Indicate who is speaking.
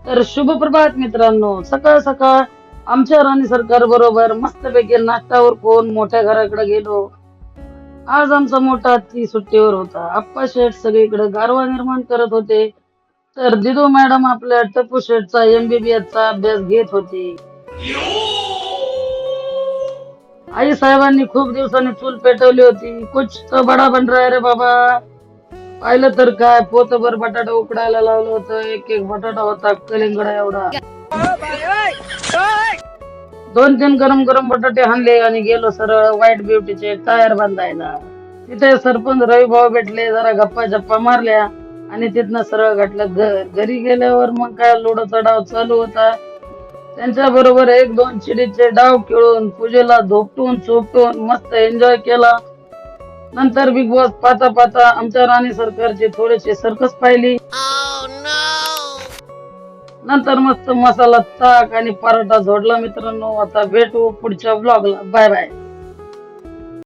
Speaker 1: तर शुभ प्रभात मित्रांनो. सकाळ सकाळ आमच्या राणी सरकार बरोबर मस्तपैकी नाश्त्यावर कोण मोठ्या घराकडे गेलो. आज आमचा मोठा हत्ती सुट्टीवर होता. आप्पा शेठ सगळीकडे गारवा निर्माण करत होते, तर दिदू मॅडम आपल्या टप्पू शेठचा MBBS चा अभ्यास घेत होती. आई साहेबांनी खूप दिवसांनी चूल पेटवली होती. कुछ तो बडा बन रहा है रे बाबा. पाहिलं तर काय, पोतभर बटाटा उकडायला लावलं होतं. एक एक बटाटा होता कलिंगडा एवढा. दोन तीन गरम गरम बटाटे हाणले आणि गेलो सरळ व्हाईट ब्युटीचे टायर बांधायला. तिथे सरपंच रवी भाऊ भेटले, जरा गप्पा जप्पा मारल्या आणि तिथनं सरळ घातलं घरी गेल्यावर मग काय लुडोचा डाव चालू होता. त्यांच्या बरोबर एक दोन चिडीचे डाव खेळून पूजेला धोपटून चोपटून मस्त एन्जॉय केला. नंतर बिग बॉस पाहता पाहता आमच्या राणी सरकारची थोडीशी सर्कस पाहिली. नंतर मस्त मसाला ताक आणि पराठा जोडला. मित्रांनो, आता भेटू पुढच्या ब्लॉगला. Bye bye.